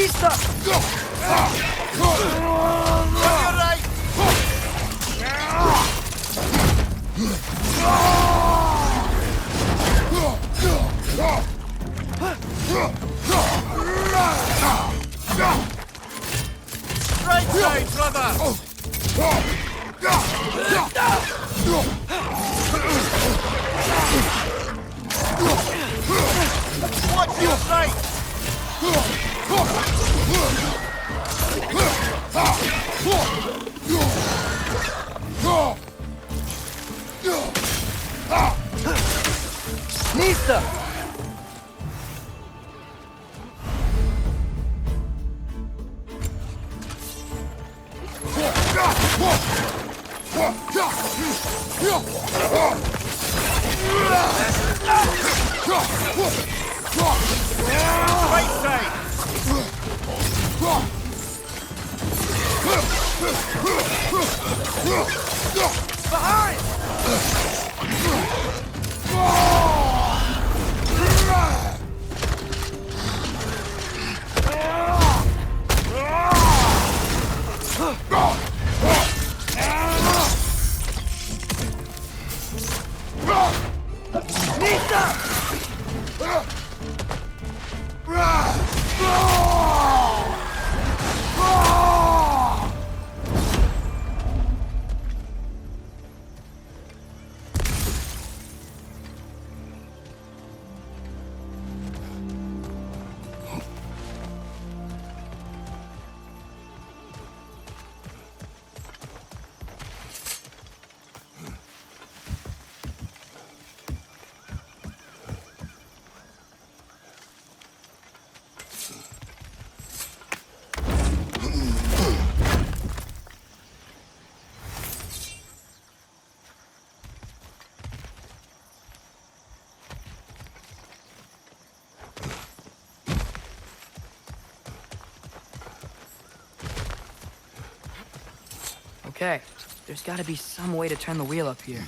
Nista! Right side, brother! Watch your sight! Nista! Right side! Behind! Okay, there's gotta be some way to turn the wheel up here.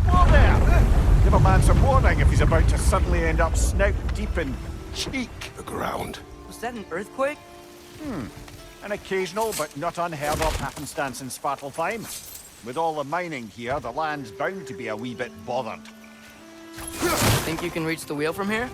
Whoa there! Give a man some warning if he's about to suddenly end up snout deep in cheek. The ground. Was that an earthquake? An occasional but not unheard of happenstance in Svartalfheim. With all the mining here, the land's bound to be a wee bit bothered. Think you can reach the wheel from here?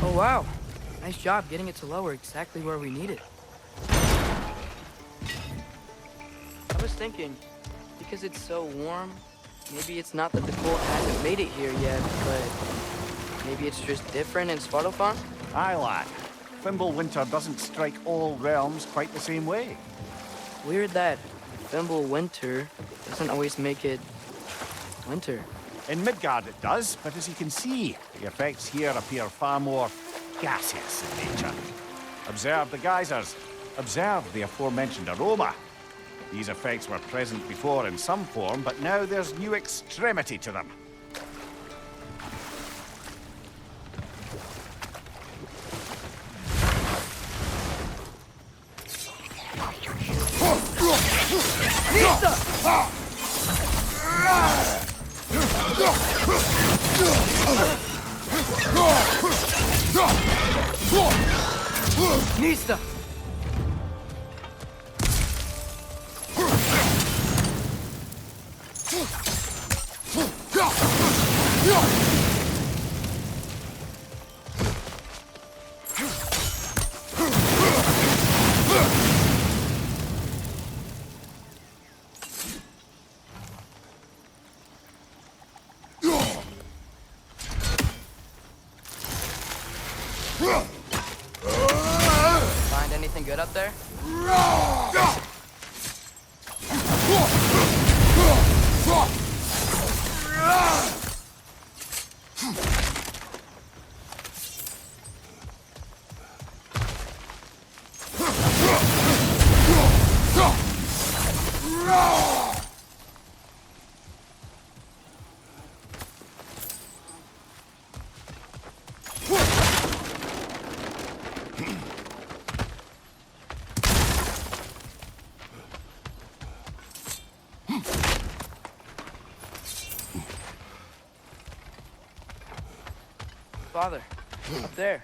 Oh wow, nice job getting it to lower exactly where we need it. I was thinking, because it's so warm, maybe it's not that the cold hasn't made it here yet, but maybe it's just different in Svartalfheim? Aye, lad. Winter doesn't strike all realms quite the same way. Weird that Winter doesn't always make it winter. In Midgard it does, but as you can see, the effects here appear far more gaseous in nature. Observe the geysers. Observe the aforementioned aroma. These effects were present before in some form, but now there's new extremity to them. Nista! Find anything good up there? father. Up there.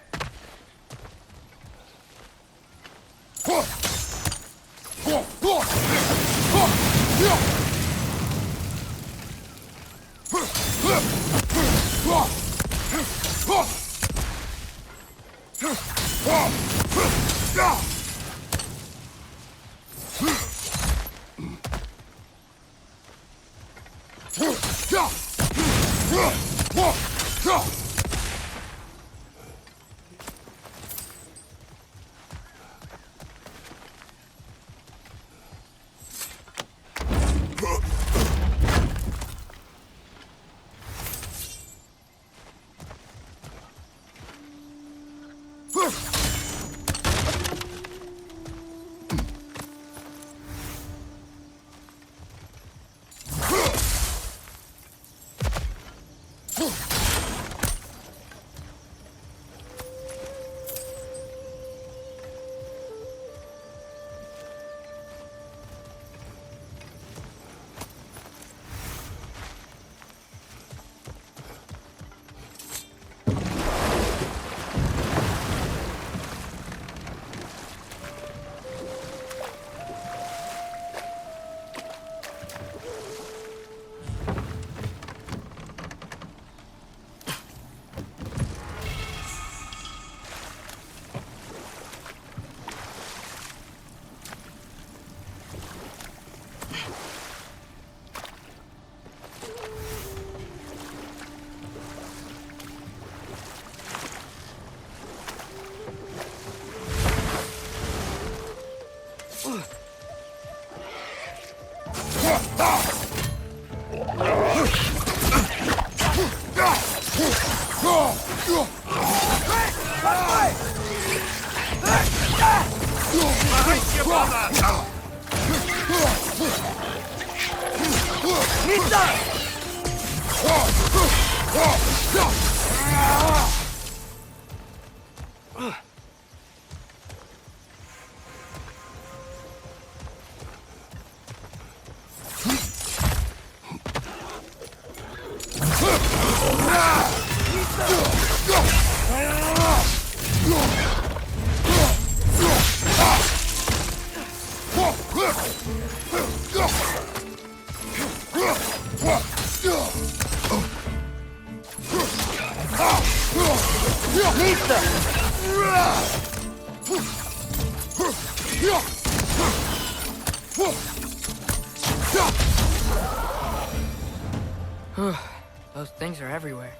Those things are everywhere.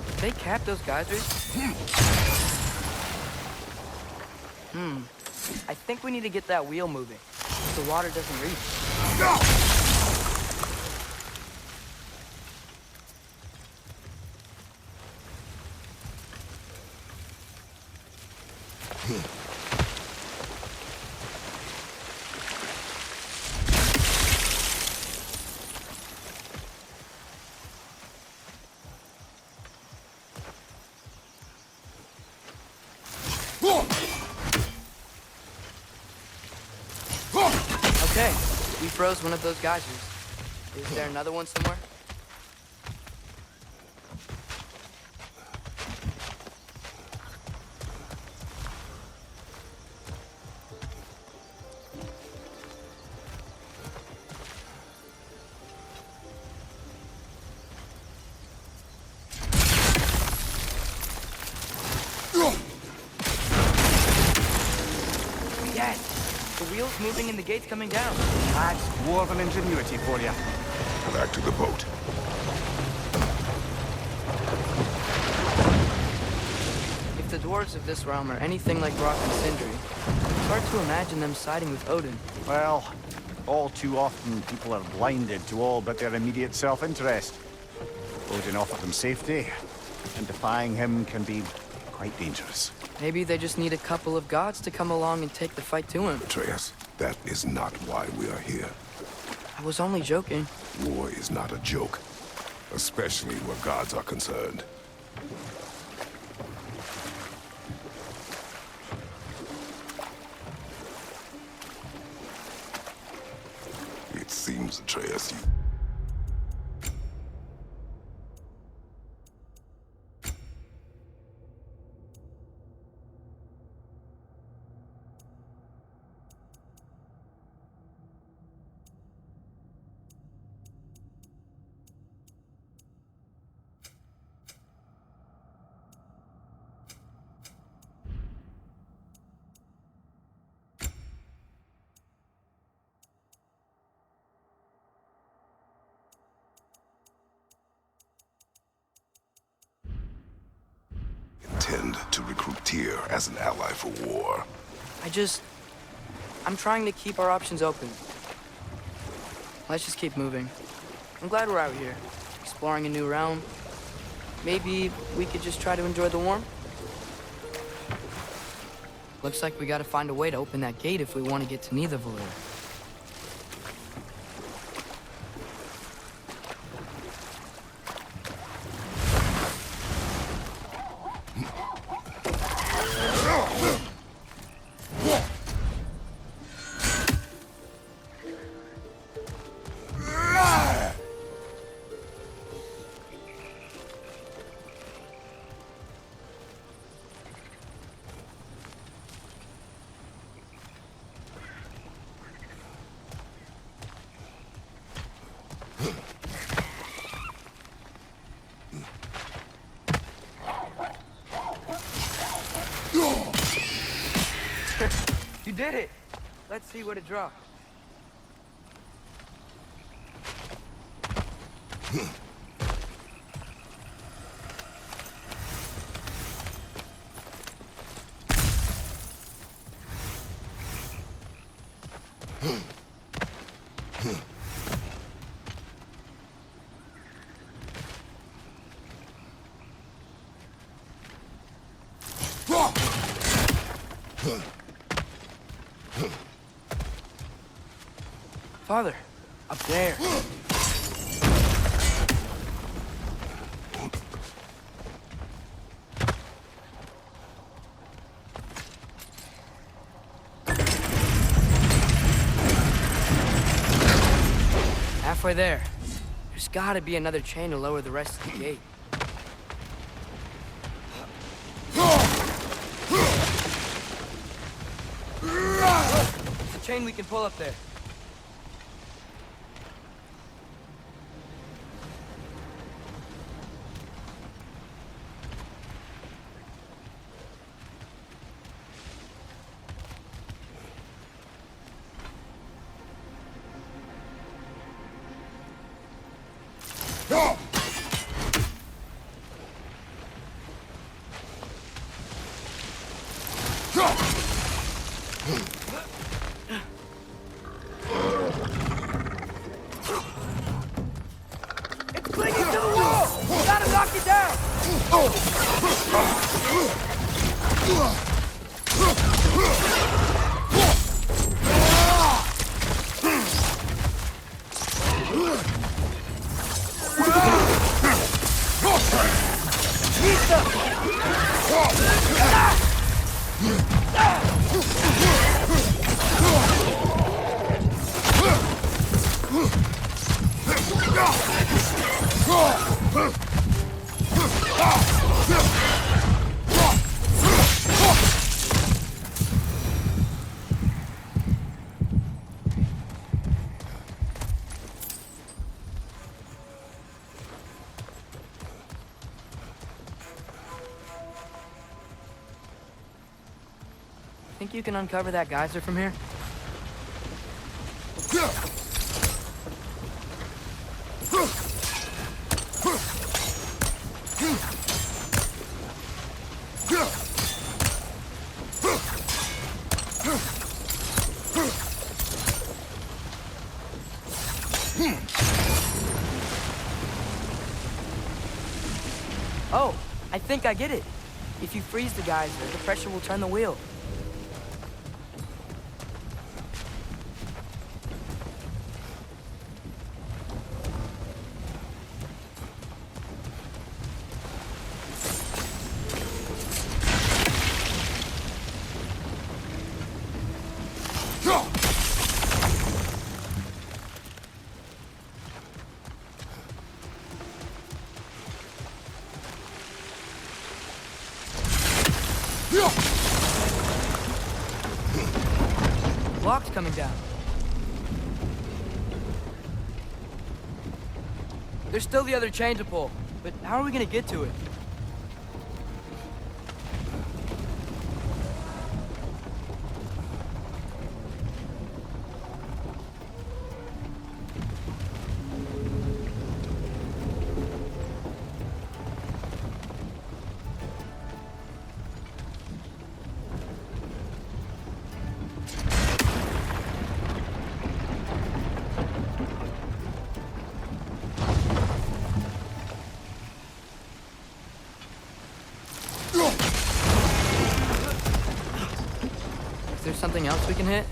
Did they cap those geysers? I think we need to get that wheel moving. The water doesn't reach. Okay, we froze one of those geysers. Is there another one somewhere? The wheel's moving and the gate's coming down. That's dwarven ingenuity for you. Back to the boat. If the dwarves of this realm are anything like Rock and Sindri, it's hard to imagine them siding with Odin. Well, all too often people are blinded to all but their immediate self-interest. Odin offered them safety, and defying him can be quite dangerous. Maybe they just need a couple of gods to come along and take the fight to him. Atreus, that is not why we are here. I was only joking. War is not a joke, especially where gods are concerned. comes, Atreus. Intend to recruit Tyr as an ally for war. I'm trying to keep our options open. Let's just keep moving. I'm glad we're out here, exploring a new realm. Maybe we could just try to enjoy the warmth? Looks like we gotta find a way to open that gate if we want to get to Nidavellir. You did it! Let's see what it dropped. Father, up there. Halfway there. There's gotta be another chain to lower the rest of the gate. It's a chain we can pull up there. It's clinging to the wall! We gotta knock it down! Think you can uncover that geyser from here? Oh, I think I get it. If you freeze the geyser, the pressure will turn the wheel. Block's coming down. There's still the other chain to pull, but how are we gonna get to it? Is there something else we can hit?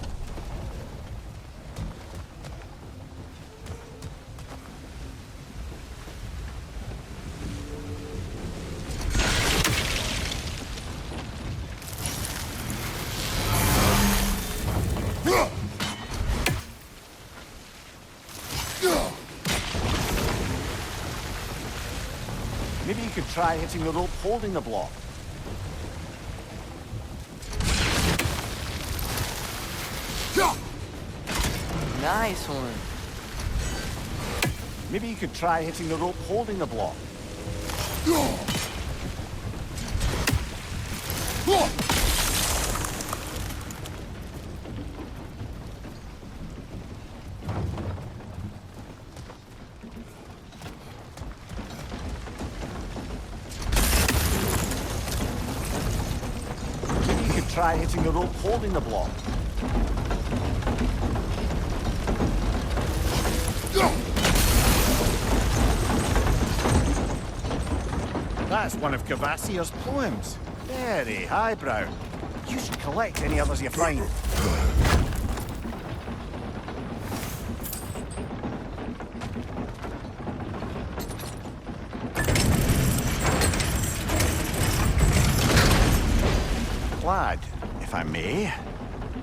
Maybe you could try hitting the rope holding the block. Nice one. Maybe you could try hitting the rope holding the block. Maybe you could try hitting the rope holding the block. That's one of Cavassier's poems. Very highbrow. You should collect any others you find. Lad, if I may,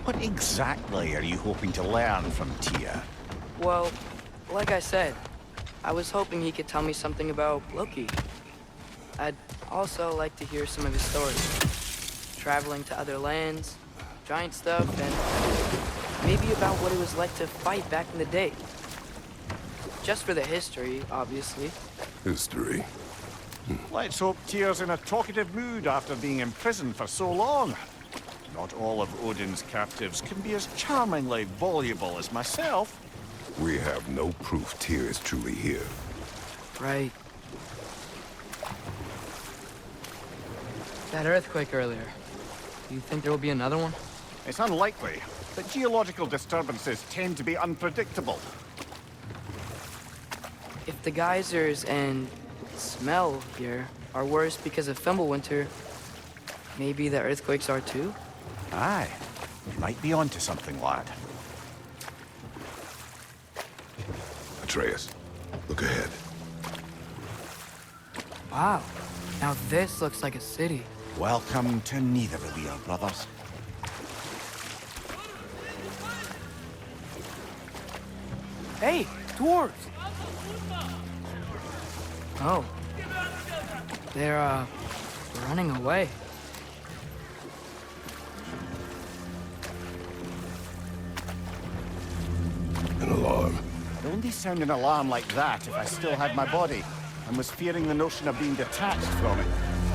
what exactly are you hoping to learn from Tyr? Well, like I said, I was hoping he could tell me something about Loki. I'd also like to hear some of his stories. Traveling to other lands, giant stuff, and maybe about what it was like to fight back in the day. Just for the history, obviously. History. Let's hope Tyr's in a talkative mood after being imprisoned for so long. Not all of Odin's captives can be as charmingly voluble as myself. We have no proof Tyr is truly here. Right. That earthquake earlier. Do you think there will be another one? It's unlikely, but geological disturbances tend to be unpredictable. If the geysers and smell here are worse because of Fimbulwinter, maybe the earthquakes are too? Aye, you might be onto something, lad. Atreus, look ahead. Wow. Now this looks like a city. Welcome to Nidavellir, brothers. Hey, dwarves! Oh. They're, running away. An alarm. I'd only sound an alarm like that if I still had my body and was fearing the notion of being detached from it.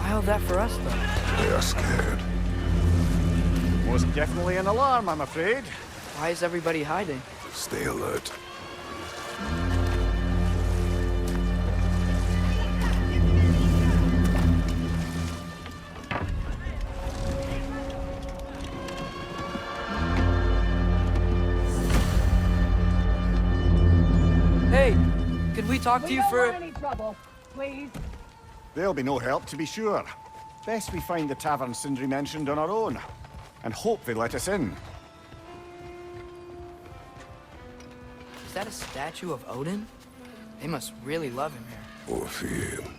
File that for us, though. They are scared. Most definitely an alarm, I'm afraid. Why is everybody hiding? Stay alert. Hey, could we talk to you for... any trouble, please. There'll be no help, to be sure. Best we find the tavern Sindri mentioned on our own, and hope they let us in. Is that a statue of Odin? They must really love him here. Or fear him.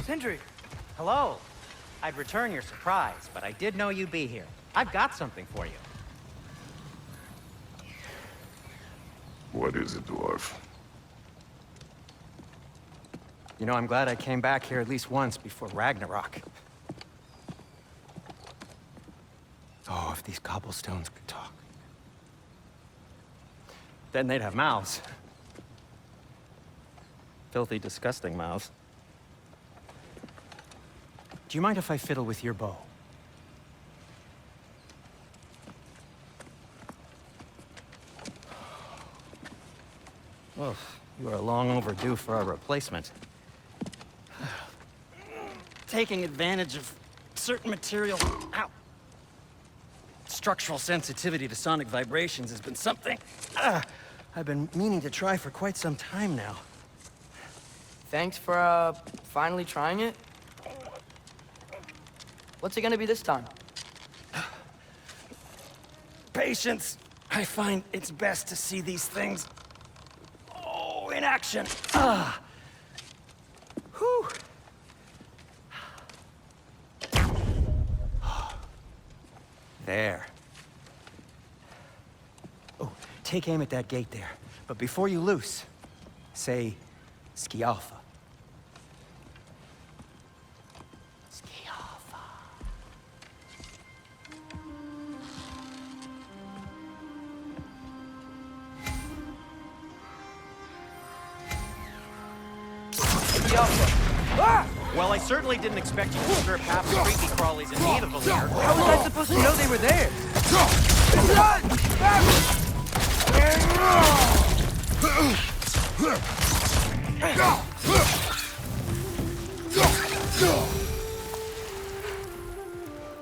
Sindri! Hello. I'd return your surprise, but I did know you'd be here. I've got something for you. What is it, dwarf? You know, I'm glad I came back here at least once before Ragnarok. Oh, if these cobblestones could talk. Then they'd have mouths. Filthy, disgusting mouths. Do you mind if I fiddle with your bow? Well, you are long overdue for a replacement. Taking advantage of certain material. Ow. Structural sensitivity to sonic vibrations has been something I've been meaning to try for quite some time now. Thanks for, finally trying it. What's it gonna be this time? Patience. I find it's best to see these things, in action. Whew. There. Oh, take aim at that gate there. But before you loose, say, Ski Alpha. Ski Alpha. Well, I certainly didn't expect you to strip half the creepy crawlies in need of a leader. How was I supposed to know they were there?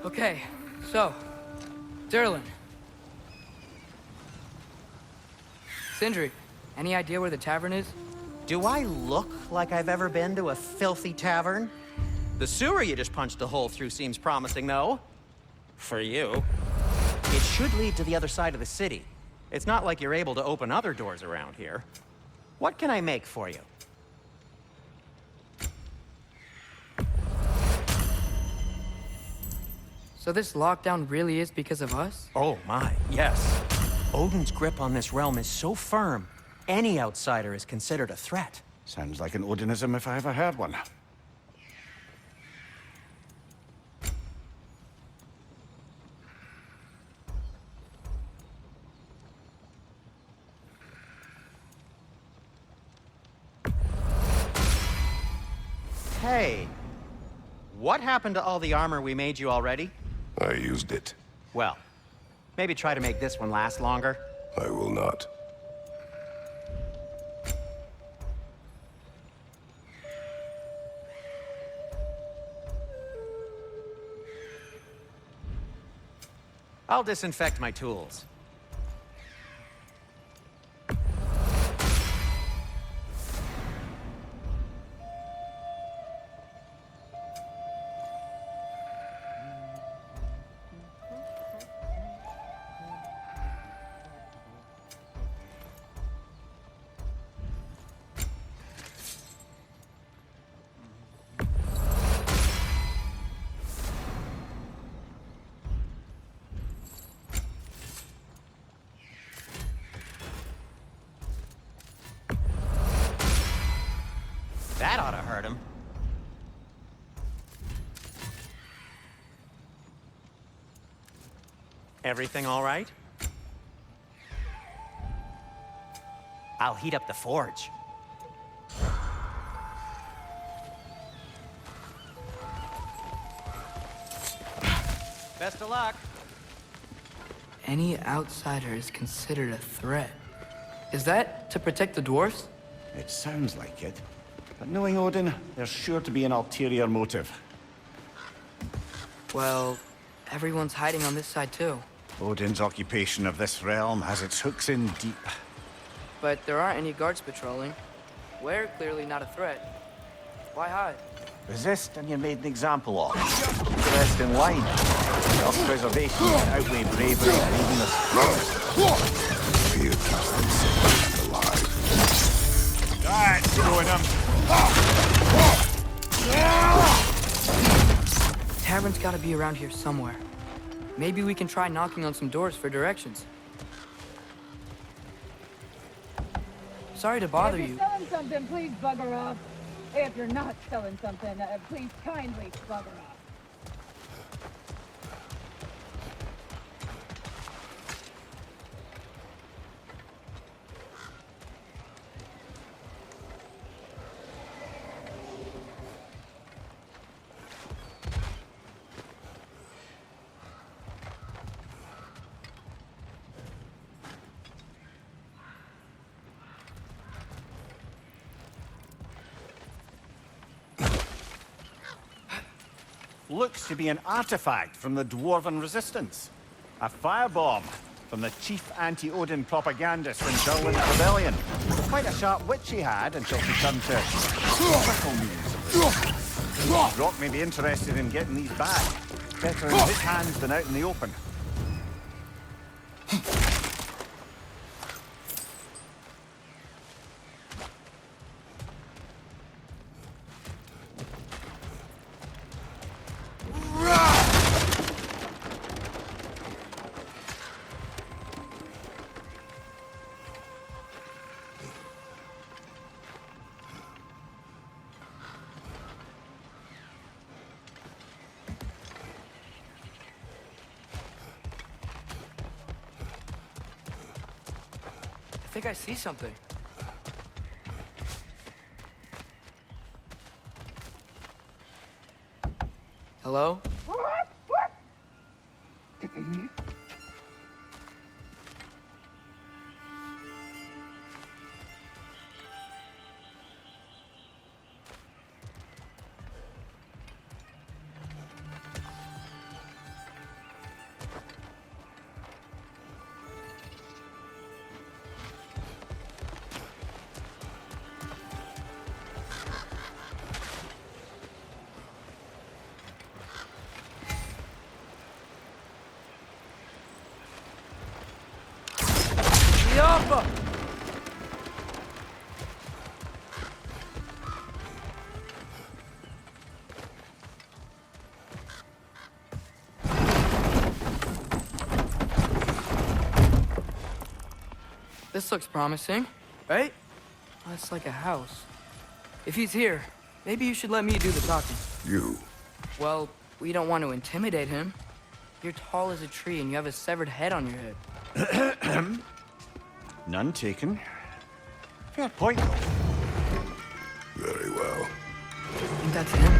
Okay, so, Durlin. Sindri, any idea where the tavern is? Do I look like I've ever been to a filthy tavern? The sewer you just punched a hole through seems promising, though. For you. It should lead to the other side of the city. It's not like you're able to open other doors around here. What can I make for you? So this lockdown really is because of us? Oh my, yes. Odin's grip on this realm is so firm, any outsider is considered a threat. Sounds like an Odinism if I ever heard one. Hey, what happened to all the armor we made you already? I used it. Well, maybe try to make this one last longer. I will not. I'll disinfect my tools. That ought to hurt him. Everything all right? I'll heat up the forge. Best of luck. Any outsider is considered a threat. Is that to protect the dwarfs? It sounds like it. But knowing Odin, there's sure to be an ulterior motive. Well, everyone's hiding on this side too. Odin's occupation of this realm has its hooks in deep. But there aren't any guards patrolling. We're clearly not a threat. Why hide? Resist and you're made an example of. The rest in line. Self-preservation can outweigh bravery and even the strongest. Fear keeps them safe and alive. That's going him. tavern's gotta be around here somewhere. Maybe we can try knocking on some doors for directions. Sorry to bother If you. you're selling something, please bugger off. If you're not selling something, please kindly bugger off. Looks to be an artifact from the Dwarven Resistance. A firebomb from the chief anti-Odin propagandist in Durlin's rebellion. Quite a sharp wit she had until she turned to physical means. Brock may be interested in getting these back. Better in his hands than out in the open. I think I see something. Hello? Yappa! This looks promising, right? Oh, it's like a house. If he's here, maybe you should let me do the talking. You. Well, we don't want to intimidate him. You're tall as a tree and you have a severed head on your head. None taken. Fair point, though. Very well. I think that's him.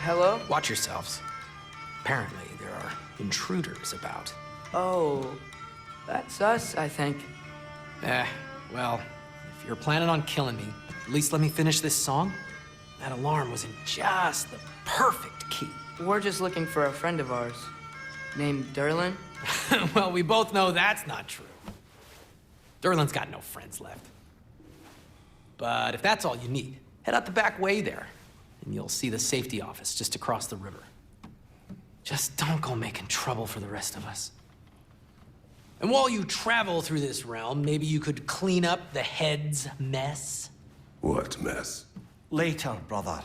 Hello? Watch yourselves. Apparently, there are intruders about. Oh, that's us, I think. Well, if you're planning on killing me, at least let me finish this song. That alarm was in just the perfect key. We're just looking for a friend of ours named Durlin. Well, we both know that's not true. Durlin's got no friends left. But if that's all you need, head out the back way there, and you'll see the safety office just across the river. Just don't go making trouble for the rest of us. And while you travel through this realm, maybe you could clean up the head's mess. What mess? Later, brother.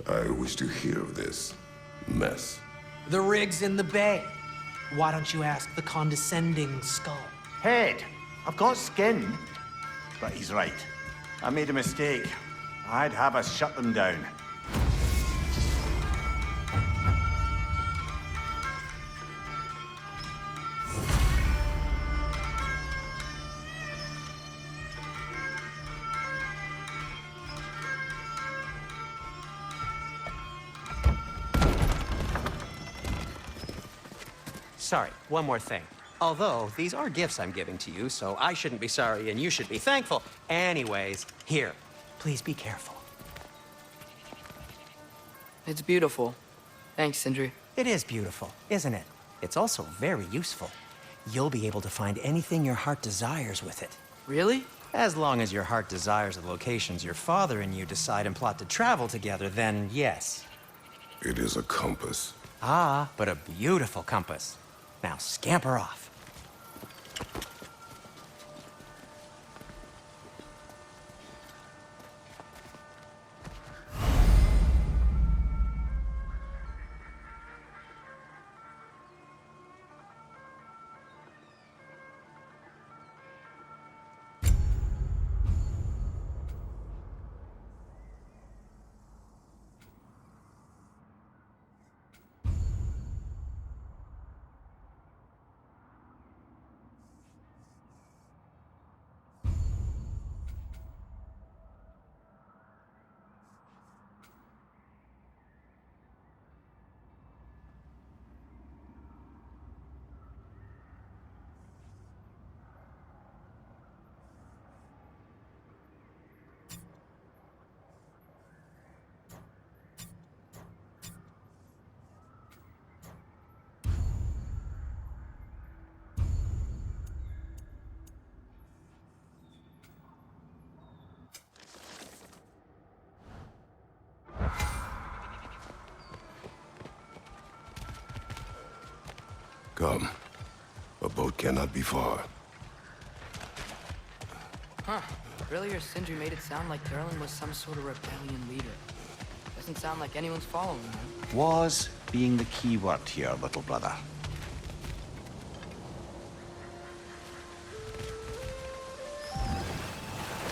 I wish to hear of this mess. The rig's in the bay. Why don't you ask the condescending skull? Head, I've got skin. But he's right. I made a mistake. I'd have us shut them down. Sorry, one more thing. Although, these are gifts I'm giving to you, so I shouldn't be sorry and you should be thankful. Anyways, here, please be careful. It's beautiful. Thanks, Sindri. It is beautiful, isn't it? It's also very useful. You'll be able to find anything your heart desires with it. Really? As long as your heart desires the locations your father and you decide and plot to travel together, then yes. It is a compass. Ah, but a beautiful compass. Now scamper off. Come. A boat cannot be far. Huh. Earlier, Sindri made it sound like Durlin was some sort of rebellion leader. Doesn't sound like anyone's following him. Was being the key word here, little brother.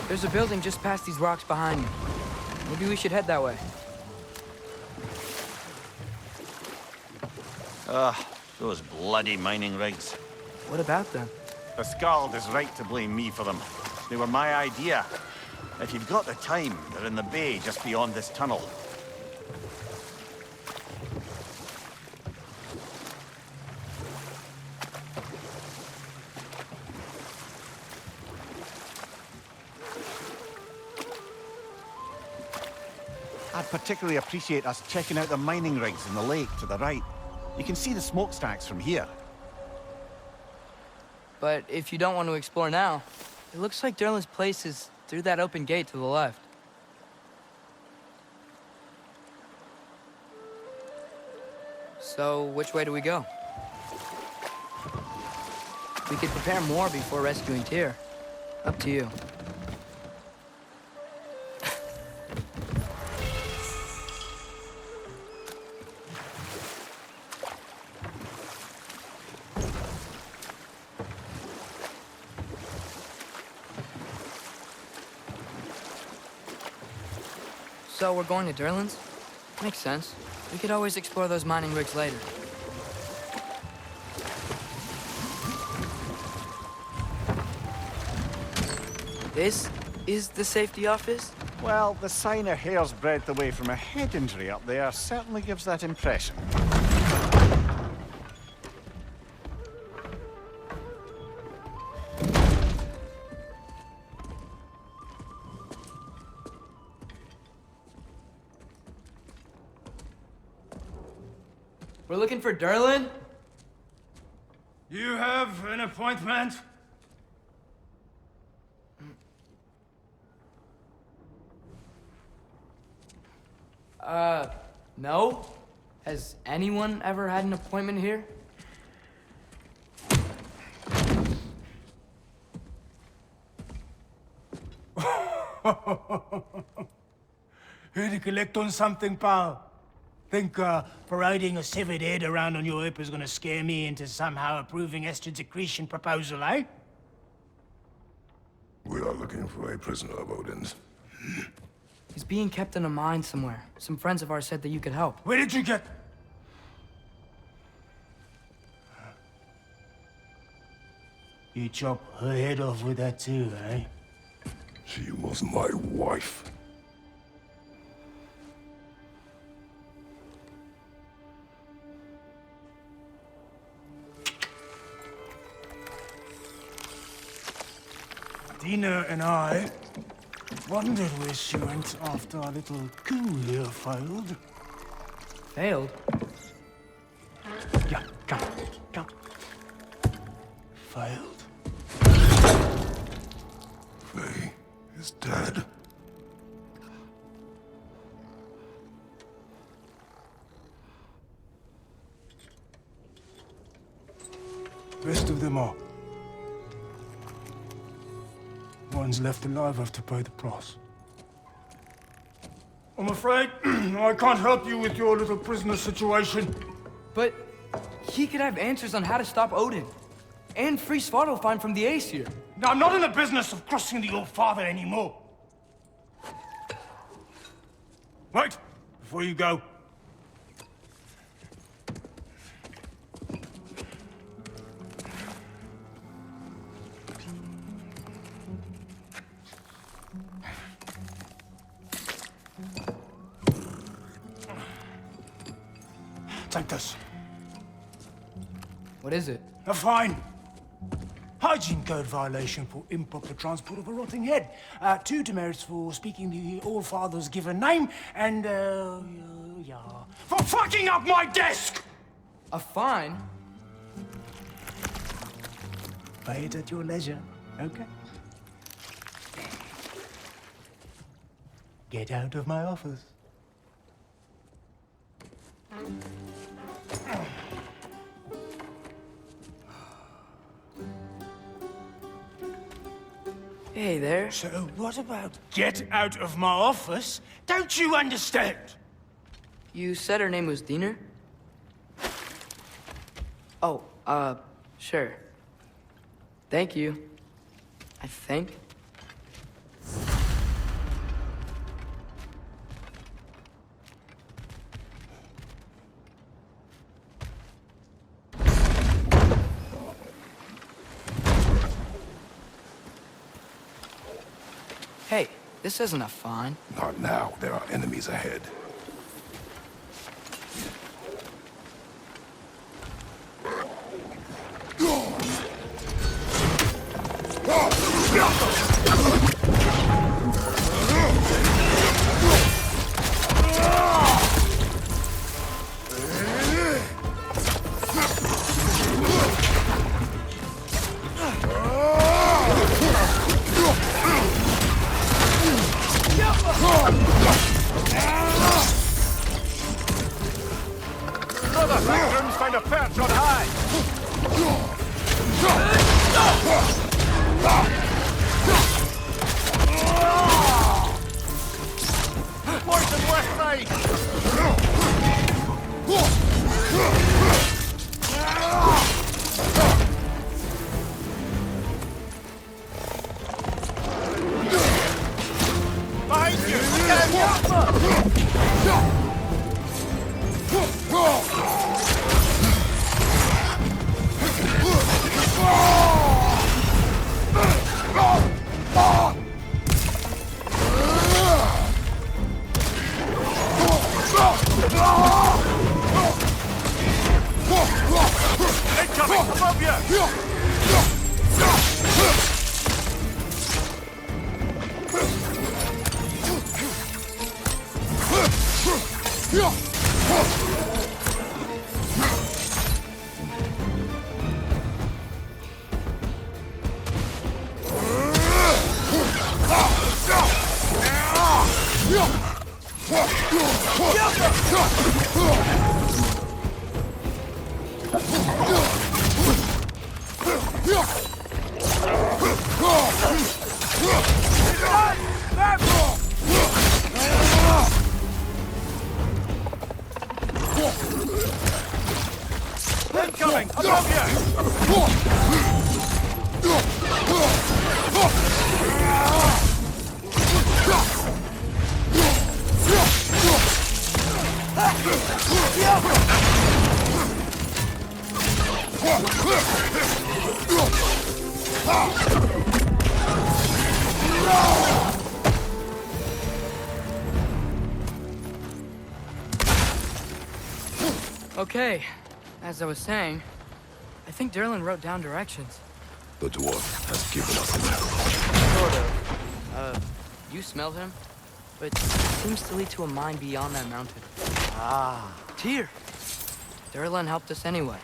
There's a building just past these rocks behind me. Maybe we should head that way. Those bloody mining rigs. What about them? The Skald is right to blame me for them. They were my idea. If you've got the time, they're in the bay just beyond this tunnel. I'd particularly appreciate us checking out the mining rigs in the lake to the right. You can see the smokestacks from here. But if you don't want to explore now, it looks like Durlin's place is through that open gate to the left. So, which way do we go? We could prepare more before rescuing Tyr. Up to you. So we're going to Durlin's? Makes sense. We could always explore those mining rigs later. This is the safety office? Well, the sign a hair's breadth away from a head injury up there certainly gives that impression. We're looking for Durlin? You have an appointment? No. Has anyone ever had an appointment here? Here to collect on something, pal? Think parading a severed head around on your hip is gonna scare me into somehow approving Estrid's accretion proposal, eh? We are looking for a prisoner of Odin's. He's being kept in a mine somewhere. Some friends of ours said that you could help. Where did you get... You chop her head off with that too, eh? She was my wife. Dina and I wondered where she went after our little coup here failed. Failed? Yeah, come. Failed. Faye is dead. Best of them all. One's left alive after pay the price. I'm afraid I can't help you with your little prisoner situation. But he could have answers on how to stop Odin. And free Svartalfheim from the Aesir. Now, I'm not in the business of crossing the old father anymore. Wait, before you go. Take this. What is it? A fine. Hygiene code violation for improper transport of a rotting head. 2 demerits for speaking the All-Father's given name, and, yeah. For fucking up my desk! A fine? Pay it at your leisure, okay? Get out of my office. Hey there. So what about get out of my office? Don't you understand? You said her name was Diener? Oh, sure. Thank you. I think. Hey, this isn't a fine. Not now. There are enemies ahead. Brother, Backroom's find a perch on high! Poison west side! Behind you! Incoming above you! Incoming above you! Okay, as I was saying, I think Derlin wrote down directions. The dwarf has given us an arrow. Sort of. You smell him? But it seems to lead to a mine beyond that mountain. Ah. Tyr! Derlin helped us anyway.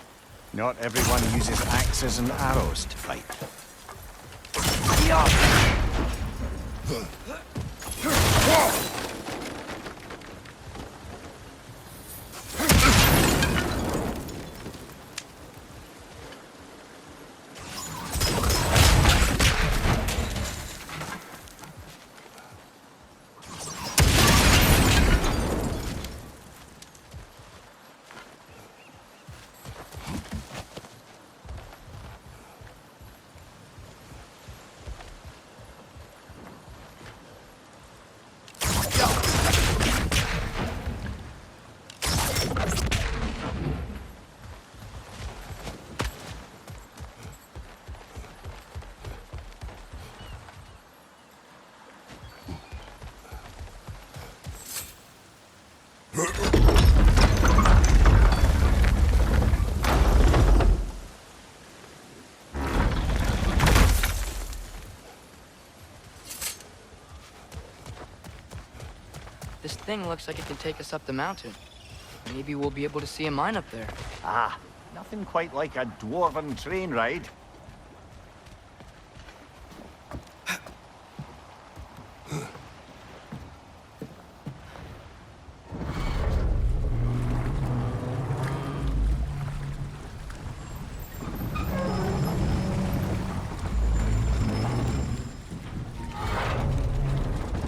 Not everyone uses axes and arrows to fight. thing looks like it can take us up the mountain. Maybe we'll be able to see a mine up there. Ah, nothing quite like a dwarven train ride.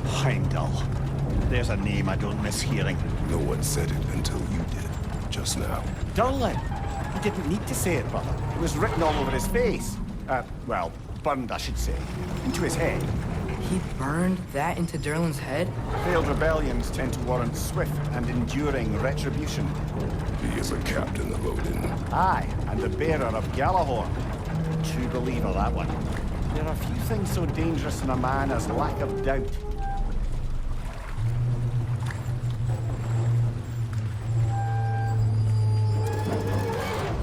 Heimdall. There's a name I don't miss hearing. No one said it until you did, just now. Durlin! He didn't need to say it, brother. It was written all over his face. Well, burned, I should say. Into his head. He burned that into Durlin's head? Failed rebellions tend to warrant swift and enduring retribution. He is a captain of Odin. Aye, and the bearer of Galahorn. True believer, that one. There are few things so dangerous in a man as lack of doubt.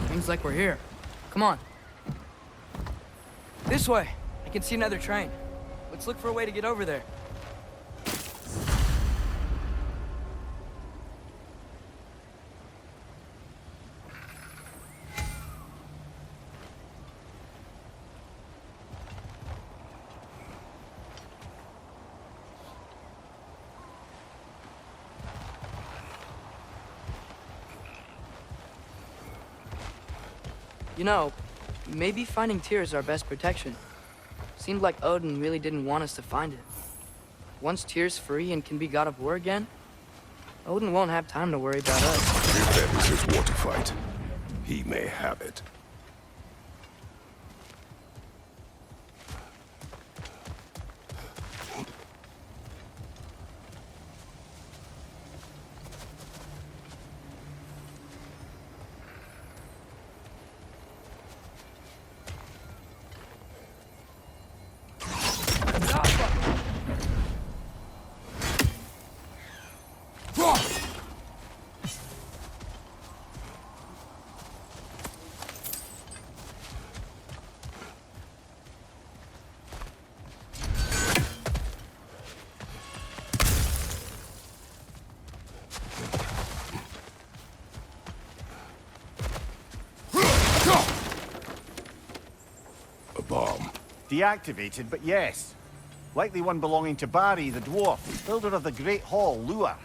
Seems like we're here. Come on. This way. I can see another train. Let's look for a way to get over there. You know, maybe finding Tyr is our best protection. Seemed like Odin really didn't want us to find it. Once Tyr's free and can be god of war again, Odin won't have time to worry about us. If that is his war to fight, he may have it. Bomb. Deactivated, but yes. Likely one belonging to Barry, the dwarf, builder of the Great Hall, Lure.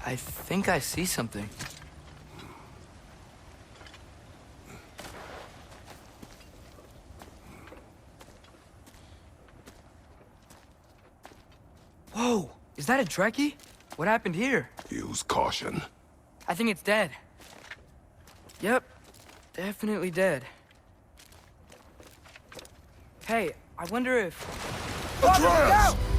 I think I see something. Whoa! Is that a Trekkie? What happened here? Use caution. I think it's dead. Yep, definitely dead. Hey, I wonder if... Atreus!